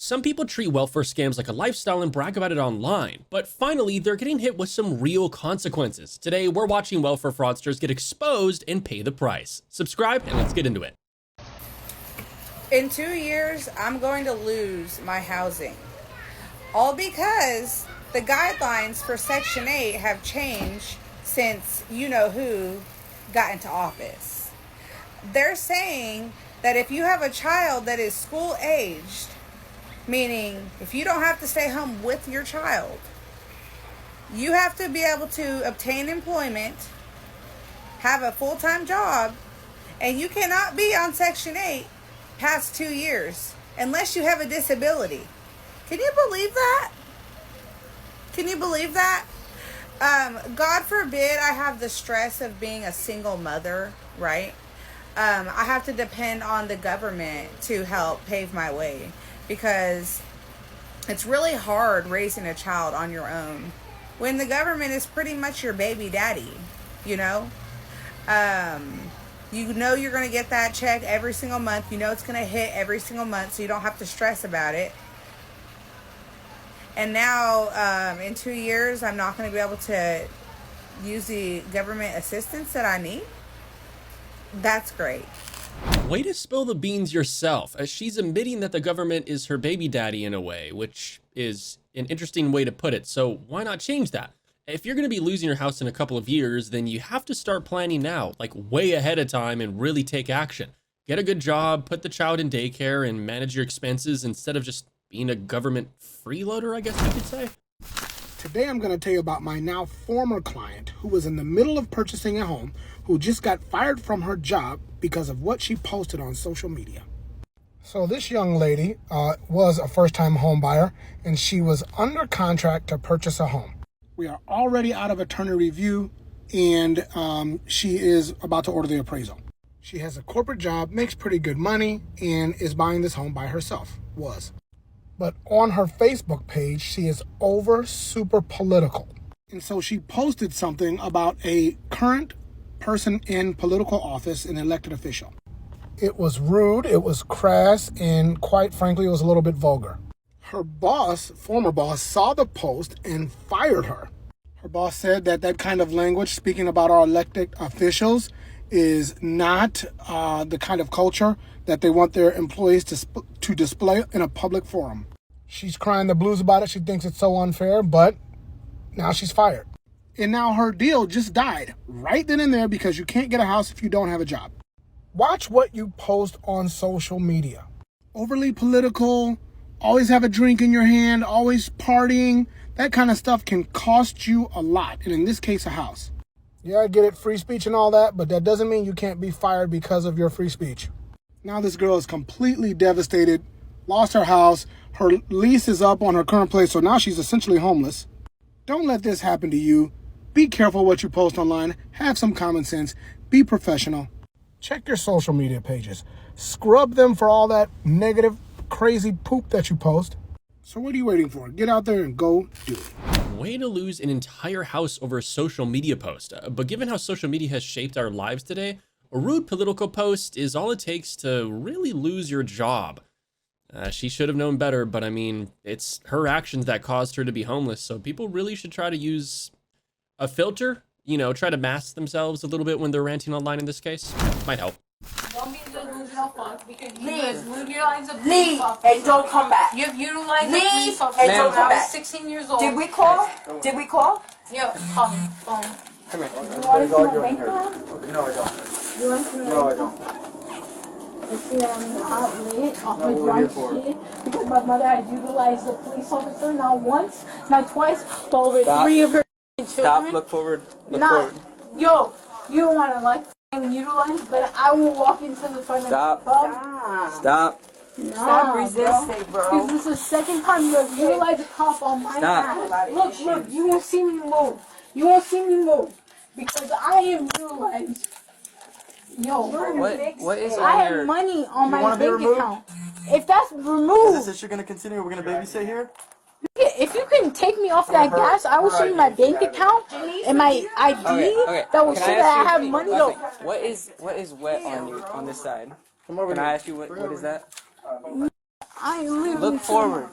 Some people treat welfare scams like a lifestyle and brag about it online, but finally they're getting hit with some real consequences. Today we're watching welfare fraudsters get exposed and pay the price. Subscribe and let's get into it. In 2 years, I'm going to lose my housing. All because the guidelines for Section 8 have changed since you-know-who got into office. They're saying that if you have a child that is school-aged, meaning if you don't have to stay home with your child, you have to be able to obtain employment, have a full-time job, and you cannot be on Section 8 past 2 years unless you have a disability. Can you believe that? Can you believe that? God forbid I have the stress of being a single mother, right? I have to depend on the government to help pave my way because it's really hard raising a child on your own when the government is pretty much your baby daddy, you know? You know you're going to get that check every single month. You know it's going to hit every single month, so you don't have to stress about it. And now, in 2 years, I'm not going to be able to use the government assistance that I need. That's great. Way to spill the beans yourself, as she's admitting that the government is her baby daddy in a way, which is an interesting way to put it. So why not change that? If you're going to be losing your house in a couple of years, then you have to start planning now, like way ahead of time, and really take action. Get a good job, put the child in daycare, and manage your expenses instead of just being a government freeloader, I guess you could say. Today I'm going to tell you about my now former client who was in the middle of purchasing a home, who just got fired from her job because of what she posted on social media. So this young lady was a first-time home buyer, and she was under contract to purchase a home. We are already out of attorney review, and she is about to order the appraisal. She has a corporate job, makes pretty good money, and is buying this home by herself. But on her Facebook page, she is super political. And so she posted something about a current person in political office, an elected official. It was rude, it was crass, and quite frankly, it was a little bit vulgar. Her boss, former boss, saw the post and fired her. Her boss said that that kind of language, speaking about our elected officials, is not the kind of culture that they want their employees to display in a public forum. She's crying the blues about it. She thinks it's so unfair, but now she's fired. And now her deal just died right then and there because you can't get a house if you don't have a job. Watch what you post on social media. Overly political, always have a drink in your hand, always partying. That kind of stuff can cost you a lot, and in this case, a house. Yeah, I get it, free speech and all that, but that doesn't mean you can't be fired because of your free speech. Now this girl is completely devastated, lost her house, her lease is up on her current place, so now she's essentially homeless. Don't let this happen to you. Be careful what you post online, have some common sense, be professional. Check your social media pages. Scrub them for all that negative, crazy poop that you post. So what are you waiting for? Get out there and go do it. Way to lose an entire house over a social media post. But given how social media has shaped our lives today, a rude political post is all it takes to really lose your job. She should have known better, but I mean, it's her actions that caused her to be homeless. So people really should try to use a filter, try to mask themselves a little bit when they're ranting online in this case. Might help. Leave and don't come back. You've utilized Leave the police officer. and don't come I was back. 16 years old. Did we call? Yeah, phone. Come here. No, I don't. No, I don't. I see I'm in the outlet off my drunk shit because my mother had utilized the police officer not once, not twice, but over 3 of her children. Stop, look forward, Yo, you don't want to utilize, but I will walk into the front of the club. Stop. Stop resisting, bro. Because this is the second time you have utilized a cop on my ass. Look, you won't see me move. Because I am utilized. What is I on have your... money on my wanna be bank removed? account. If that's removed, Is this issue going to continue? We're going to babysit here? if you can take me off that gas, I will show you my bank account and my ID that will show that I have money. What is wet on you on this side? Can I ask you what is that? I literally Look forward.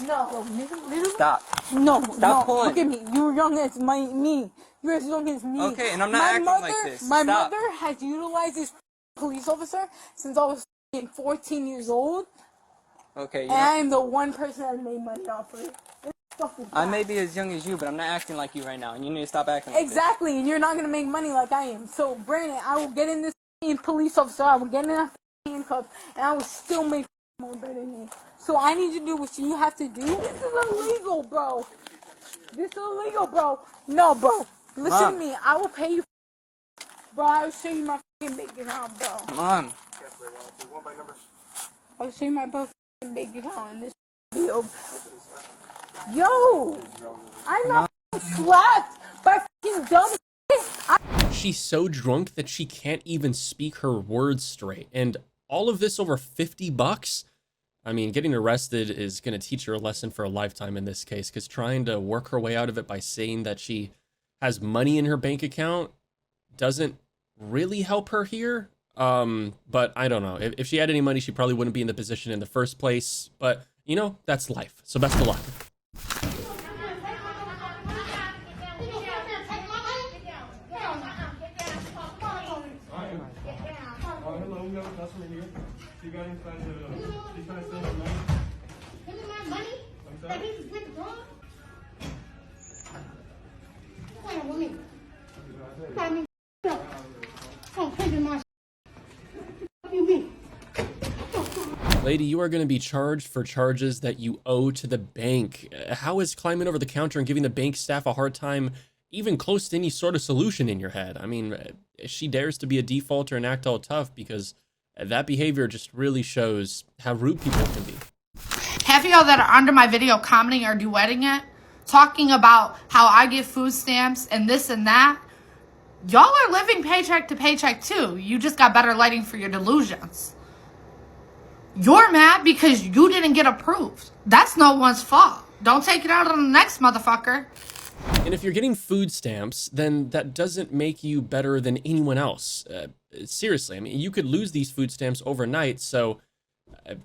No, nigga. Stop. No, Stop pulling. Look at me. You're young as me. You're as young as me. Okay, and I'm not acting like this. My Stop. mother has utilized this police officer since I was 14 years old. Okay, And I'm the one person that made money off of it. I may be as young as you, but I'm not acting like you right now, and you need to stop acting like Exactly, and you're not gonna make money like I am. So, Brandon, I will get in this police officer, I will get in that handcuff, and I will still make more better than you. So I need you to do what you have to do. This is illegal, bro. No, bro. Listen to me. I will pay you. Bro, I will show you my fucking bank account, bro. this. Mom. I'll show you my fucking bank account in this video. Yo! I'm not slapped by fucking dumb. She's so drunk that she can't even speak her words straight. And all of this over 50 bucks? I mean, getting arrested is going to teach her a lesson for a lifetime in this case, because trying to work her way out of it by saying that she has money in her bank account doesn't really help her here. But I don't know. If she had any money, she probably wouldn't be in the position in the first place. But, you know, that's life. So best of luck. Hello, we have a customer here. You guys trying to, she's trying to steal my money. Give me my money? I'm sorry? That bitch is with the dog? What's going on with me? Got me up. Don't take my shit. What do you mean? Lady, you are going to be charged for charges that you owe to the bank. How is climbing over the counter and giving the bank staff a hard time even close to any sort of solution in your head? I mean, she dares to be a defaulter and act all tough, because that behavior just really shows how rude people can be. Half of y'all that are under my video commenting or duetting it, talking about how I get food stamps and this and that, y'all are living paycheck to paycheck too. You just got better lighting for your delusions. You're mad because you didn't get approved. That's no one's fault. Don't take it out on the next motherfucker. And if you're getting food stamps, then that doesn't make you better than anyone else. Seriously, I mean, you could lose these food stamps overnight, so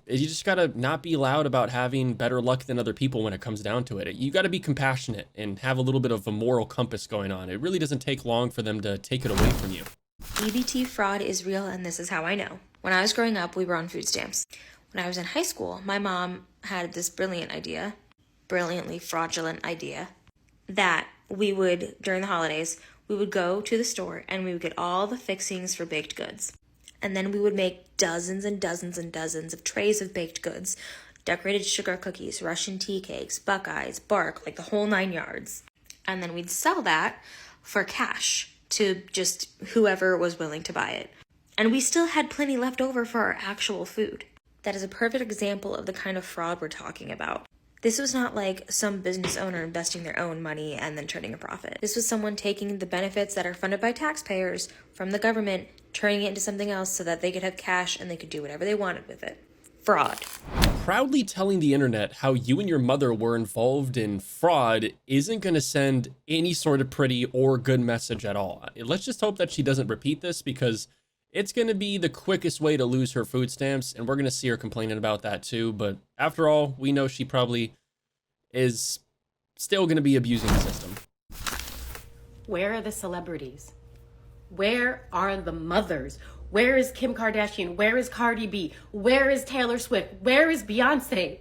you just gotta not be loud about having better luck than other people when it comes down to it. You gotta be compassionate and have a little bit of a moral compass going on. It really doesn't take long for them to take it away from you. EBT fraud is real, and this is how I know. When I was growing up, we were on food stamps. When I was in high school, my mom had this brilliantly fraudulent idea, that we would, during the holidays, we would go to the store and we would get all the fixings for baked goods. And then we would make dozens and dozens and dozens of trays of baked goods, decorated sugar cookies, Russian tea cakes, Buckeyes, bark, like the whole 9 yards. And then we'd sell that for cash to just whoever was willing to buy it. And we still had plenty left over for our actual food. That is a perfect example of the kind of fraud we're talking about. This was not like some business owner investing their own money and then turning a profit. This was someone taking the benefits that are funded by taxpayers from the government, turning it into something else so that they could have cash and they could do whatever they wanted with it. Fraud. Proudly telling the internet how you and your mother were involved in fraud isn't going to send any sort of pretty or good message at all. Let's just hope that she doesn't repeat this, because it's going to be the quickest way to lose her food stamps, and we're going to see her complaining about that too. But after all, we know she probably is still going to be abusing the system. Where are the celebrities? Where are the mothers? Where is Kim Kardashian? Where is Cardi B? Where is Taylor Swift? Where is Beyonce?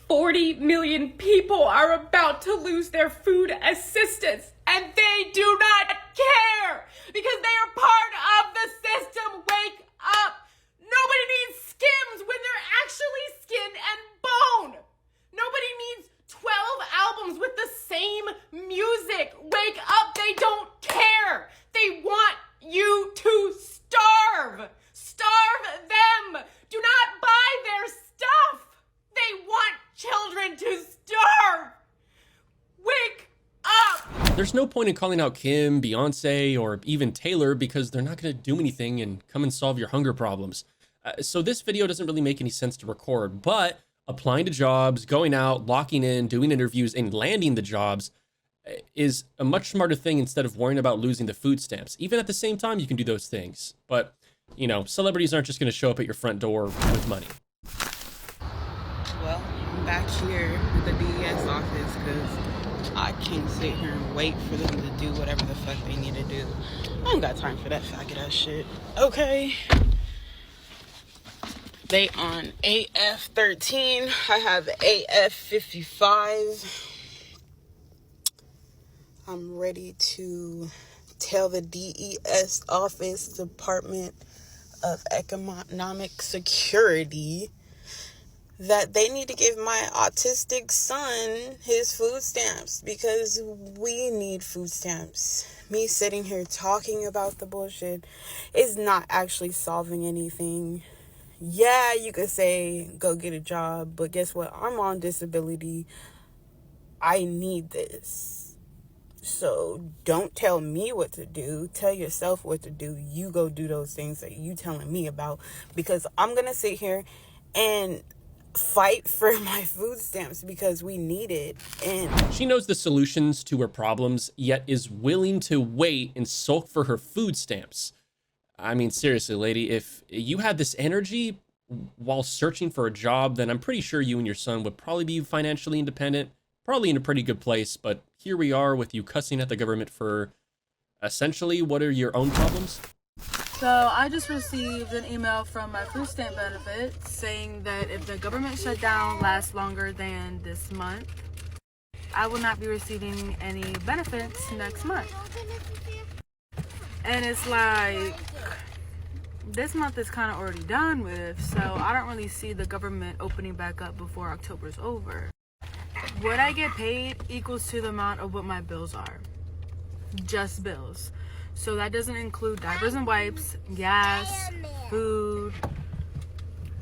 40 million people are about to lose their food assistance, and they do not care because they are part of the system. Wake up. Nobody needs Skims when they're actually skin and bone. Nobody needs 12 albums with the same music. Wake up. They don't care. They want you to starve. Starve them. Do not buy their stuff. They want children to starve. Wake up. There's no point in calling out Kim, Beyonce, or even Taylor, because they're not going to do anything and come and solve your hunger problems. So this video doesn't really make any sense to record, but applying to jobs, going out, locking in, doing interviews, and landing the jobs is a much smarter thing instead of worrying about losing the food stamps. Even at the same time, you can do those things. But, you know, celebrities aren't just going to show up at your front door with money. back here at the DES office because I can't sit here and wait for them to do whatever the fuck they need to do. I don't got time for that faggot ass shit. Okay. They on AF13. I have AF55. I'm ready to tell the DES office, Department of Economic Security, that they need to give my autistic son his food stamps because we need food stamps. Me sitting here talking about the bullshit is not actually solving anything. Yeah, you could say go get a job, but guess what? I'm on disability. I need this. So don't tell me what to do. Tell yourself what to do. You go do those things that you telling me about, because I'm going to sit here and fight for my food stamps because we need it. And she knows the solutions to her problems, yet is willing to wait and sulk for her food stamps. I mean, seriously, lady, if you had this energy while searching for a job, then I'm pretty sure you and your son would probably be financially independent, probably in a pretty good place. But here we are with you cussing at the government for essentially what are your own problems? So I just received an email from my food stamp benefits saying that if the government shutdown lasts longer than this month, I will not be receiving any benefits next month. And it's like, this month is kind of already done with, so I don't really see the government opening back up before October's over. What I get paid equals to the amount of what my bills are. Just bills. So that doesn't include diapers and wipes, gas, food.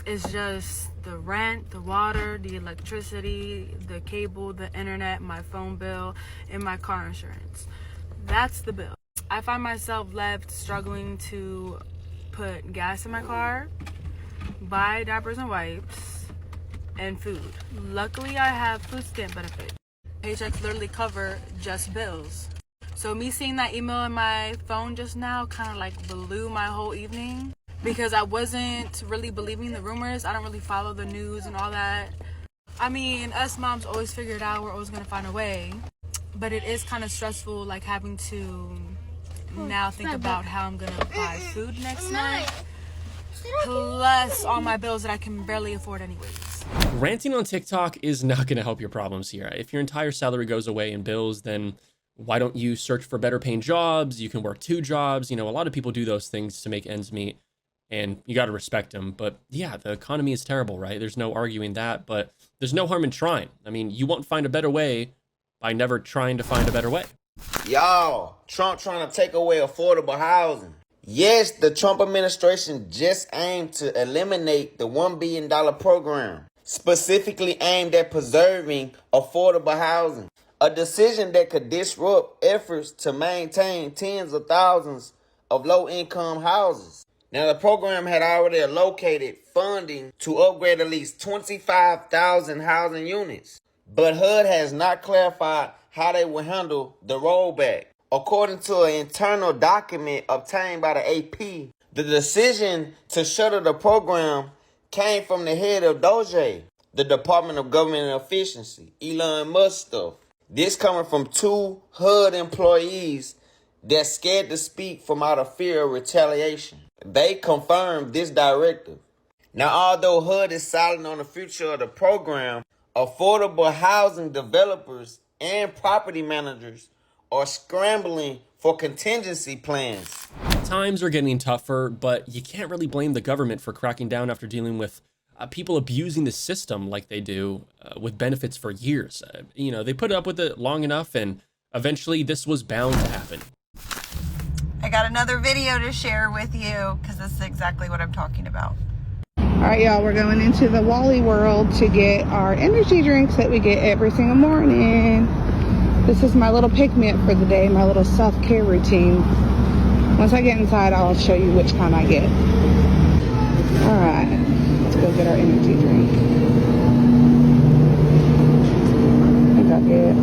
It's just the rent, the water, the electricity, the cable, the internet, my phone bill, and my car insurance. That's the bill. I find myself left struggling to put gas in my car, buy diapers and wipes, and food. Luckily, I have food stamp benefit. Paychecks literally cover just bills. So me seeing that email in my phone just now kind of like blew my whole evening because I wasn't really believing the rumors. I don't really follow the news and all that. I mean, us moms always figure it out. We're always going to find a way. But it is kind of stressful, like having to now think about how I'm going to buy food next month. Plus all my bills that I can barely afford anyways. Ranting on TikTok is not going to help your problems here. If your entire salary goes away in bills, then why don't you search for better paying jobs? You can work 2 jobs. You know, a lot of people do those things to make ends meet, and you got to respect them. But yeah, the economy is terrible, right? There's no arguing that, but there's no harm in trying. I mean, you won't find a better way by never trying to find a better way. Y'all, Trump trying to take away affordable housing. Yes, the Trump administration just aimed to eliminate the $1 billion program, specifically aimed at preserving affordable housing. A decision that could disrupt efforts to maintain tens of thousands of low-income houses. Now, the program had already allocated funding to upgrade at least 25,000 housing units. But HUD has not clarified how they will handle the rollback. According to an internal document obtained by the AP, the decision to shutter the program came from the head of DOJ, the Department of Government Efficiency, Elon Musk stuff. This coming from 2 HUD employees that's scared to speak from out of fear of retaliation. They confirmed this directive. Now, although HUD is silent on the future of the program, affordable housing developers and property managers are scrambling for contingency plans. Times are getting tougher, but you can't really blame the government for cracking down after dealing with people abusing the system like they do with benefits for years. You know, they put up with it long enough, and eventually this was bound to happen. I got another video to share with you because this is exactly what I'm talking about. All right, y'all, we're going into the Wally World to get our energy drinks that we get every single morning. This is my little pick-me-up for the day, my little self-care routine. Once I get inside, I'll show you which kind I get. All right, let's go get our energy drink. I think I'll get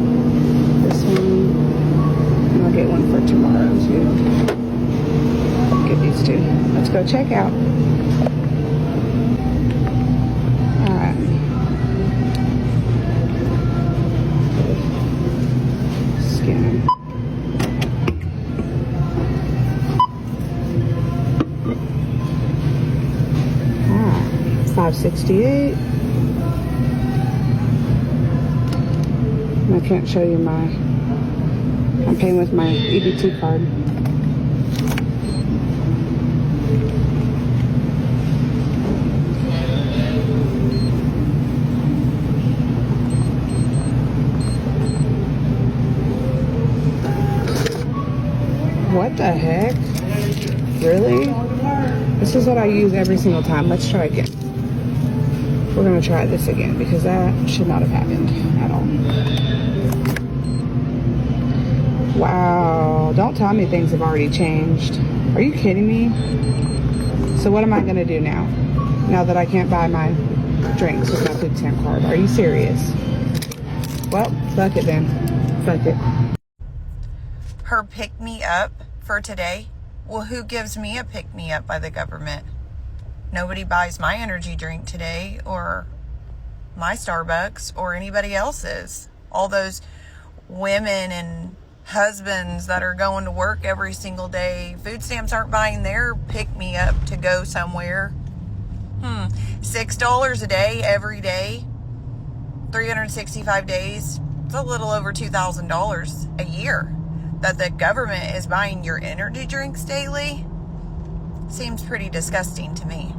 this one, and I'll get one for tomorrow too. I'll get these 2. Let's go check out. $5.68. I can't show you I'm paying with my EBT card. What the heck? Really? This is what I use every single time. Let's try again. We're gonna try this again because that should not have happened at all. Wow, don't tell me things have already changed. Are you kidding me? So what am I gonna do now? Now that I can't buy my drinks with my food stamp card? Are you serious? Well, fuck it then. Fuck it. Her pick me up for today. Well, who gives me a pick me up by the government? Nobody buys my energy drink today or my Starbucks or anybody else's. All those women and husbands that are going to work every single day, food stamps aren't buying their pick me up to go somewhere. $6 a day every day, 365 days. It's a little over $2,000 a year that the government is buying your energy drinks daily. Seems pretty disgusting to me.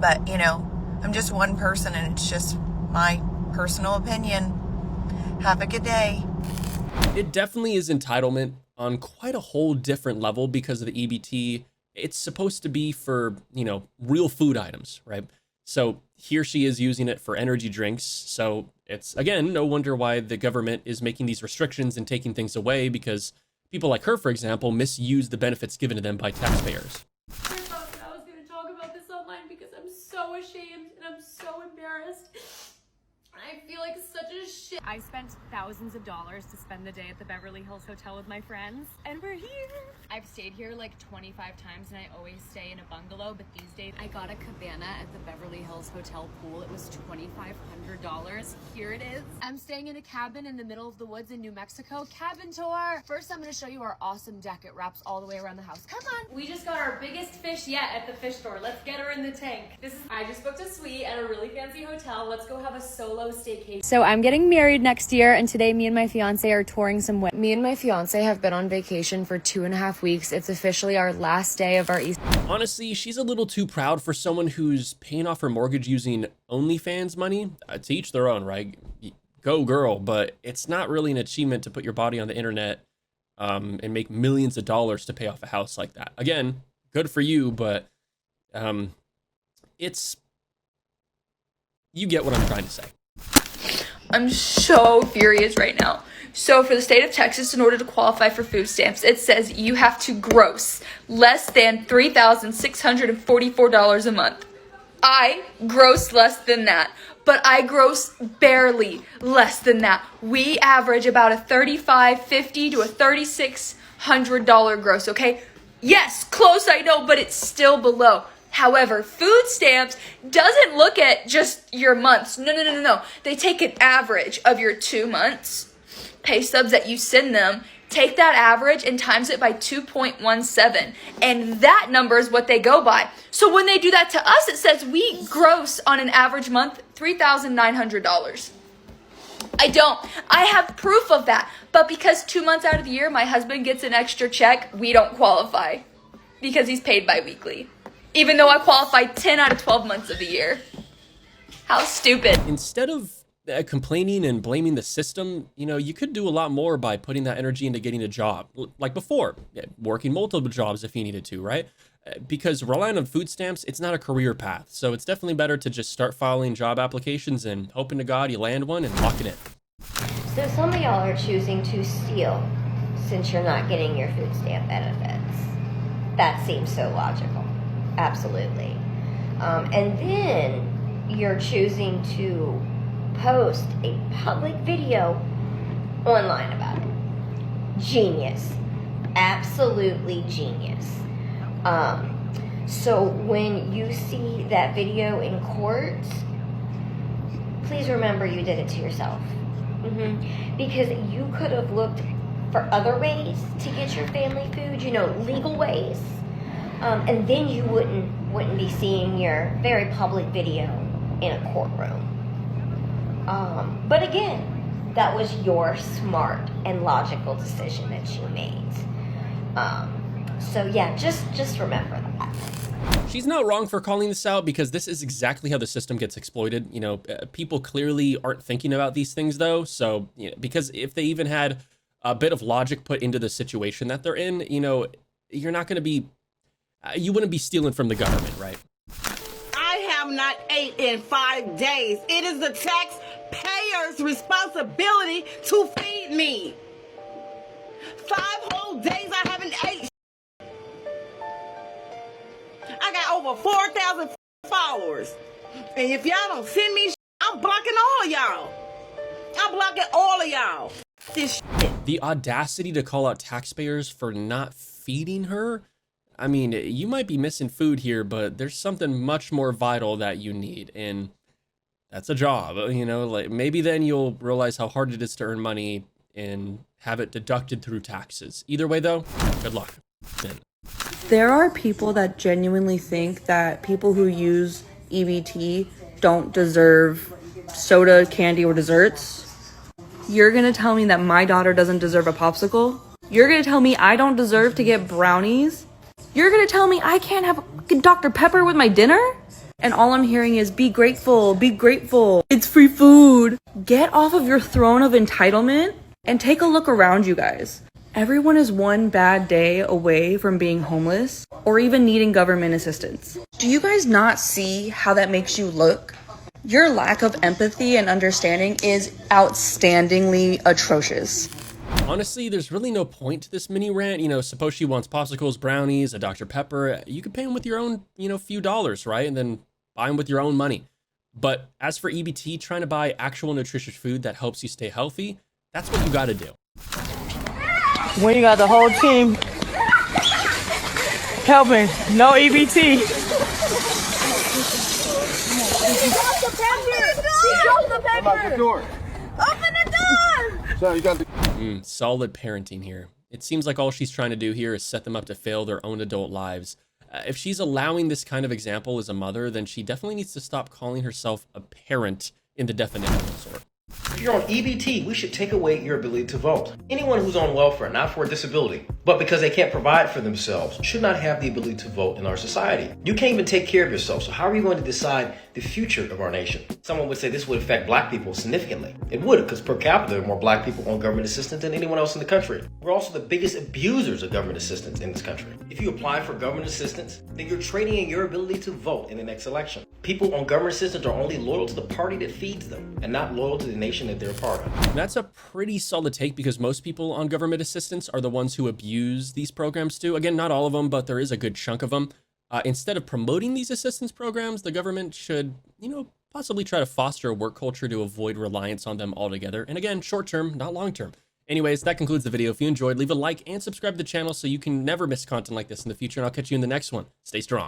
But, you know, I'm just one person and it's just my personal opinion. Have a good day. It definitely is entitlement on quite a whole different level because of the EBT. It's supposed to be for, you know, real food items, right? So here she is using it for energy drinks. So it's, again, no wonder why the government is making these restrictions and taking things away, because people like her, for example, misuse the benefits given to them by taxpayers. I thought that I was going to talk about this online because I'm so ashamed and I'm so embarrassed. I feel like such a shit. I spent thousands of dollars to spend the day at the Beverly Hills Hotel with my friends, and we're here. I've stayed here like 25 times and I always stay in a bungalow, but these days I got a cabana at the Beverly Hills Hotel pool. It was $2,500. Here it is. I'm staying in a cabin in the middle of the woods in New Mexico. Cabin tour. First, I'm going to show you our awesome deck. It wraps all the way around the house. Come on. We just got our biggest fish yet at the fish store. Let's get her in the tank. I just booked a suite at a really fancy hotel. Let's go have a solo staycation. So I'm getting married next year, and today me and my fiance are touring some way. Me and my fiance have been on vacation for 2.5 weeks. It's officially our last day of our East. Honestly, she's a little too proud for someone who's paying off her mortgage using OnlyFans money. To each their own, right? Go girl, but it's not really an achievement to put your body on the internet and make millions of dollars to pay off a house like that. Again, good for you, but it's, you get what I'm trying to say. I'm so furious right now. So for the state of Texas, in order to qualify for food stamps, it says you have to gross less than $3,644 a month. I gross less than that, but I gross barely less than that. We average about a $3,550 to a $3,600 gross, okay? Yes, close, I know, but it's still below. However, food stamps doesn't look at just your months. No. They take an average of your 2 months pay stubs that you send them, take that average and times it by 2.17. And that number is what they go by. So when they do that to us, it says we gross on an average month $3,900. I have proof of that. But because 2 months out of the year, my husband gets an extra check, we don't qualify because he's paid bi-weekly. Even though I qualify 10 out of 12 months of the year. How stupid. Instead of complaining and blaming the system, you know, you could do a lot more by putting that energy into getting a job. Like before, working multiple jobs if you needed to, right? Because relying on food stamps, it's not a career path. So it's definitely better to just start filing job applications and hoping to God you land one and lock it in. So some of y'all are choosing to steal since you're not getting your food stamp benefits. That seems so logical. Absolutely. And then you're choosing to post a public video online about it. Genius. Absolutely genius. So when you see that video in court, please remember you did it to yourself. Because you could have looked for other ways to get your family food, you know, legal ways. And then you wouldn't be seeing your very public video in a courtroom. But again, that was your smart and logical decision that you made. So yeah, just remember that. She's not wrong for calling this out, because this is exactly how the system gets exploited. You know, people clearly aren't thinking about these things though. So, you know, because if they even had a bit of logic put into the situation that they're in, you know, you're not going to be, you wouldn't be stealing from the government, right? I have not ate in 5 days. It is the taxpayer's responsibility to feed me. 5 whole days I haven't ate. I got over 4,000 followers. And if y'all don't send me, I'm blocking all of y'all. I'm blocking all of y'all. This shit. The audacity to call out taxpayers for not feeding her. I mean, you might be missing food here, but there's something much more vital that you need, and that's a job. You know, like maybe then you'll realize how hard it is to earn money and have it deducted through taxes. Either way though, good luck. Then. There are people that genuinely think that people who use EBT don't deserve soda, candy, or desserts. You're gonna tell me that my daughter doesn't deserve a popsicle? You're gonna tell me I don't deserve to get brownies? You're gonna tell me I can't have Dr. Pepper with my dinner? And all I'm hearing is be grateful, it's free food. Get off of your throne of entitlement and take a look around you guys. Everyone is one bad day away from being homeless or even needing government assistance. Do you guys not see how that makes you look? Your lack of empathy and understanding is outstandingly atrocious. Honestly, there's really no point to this mini rant. You know, suppose she wants popsicles, brownies, a Dr. Pepper. You could pay them with your own, you know, few dollars, right? And then buy them with your own money. But as for EBT, trying to buy actual nutritious food that helps you stay healthy, that's what you got to do. When you got the whole team helping, no EBT. Open the door. So you got the solid parenting here. It seems like all she's trying to do here is set them up to fail their own adult lives. If she's allowing this kind of example as a mother, then she definitely needs to stop calling herself a parent in the definitional sort. If you're on EBT, we should take away your ability to vote. Anyone who's on welfare, not for a disability, but because they can't provide for themselves, should not have the ability to vote in our society. You can't even take care of yourself, so how are you going to decide the future of our nation? Someone would say this would affect black people significantly. It would, because per capita, there are more black people on government assistance than anyone else in the country. We're also the biggest abusers of government assistance in this country. If you apply for government assistance, then you're trading in your ability to vote in the next election. People on government assistance are only loyal to the party that feeds them, and not loyal to the nation that they're a part of. And that's a pretty solid take, because most people on government assistance are the ones who abuse these programs too. Again, not all of them, but there is a good chunk of them. Instead of promoting these assistance programs, the government should, you know, possibly try to foster a work culture to avoid reliance on them altogether. And again, short term, not long term. Anyways, that concludes the video. If you enjoyed, leave a like and subscribe to the channel so you can never miss content like this in the future. And I'll catch you in the next one. Stay strong.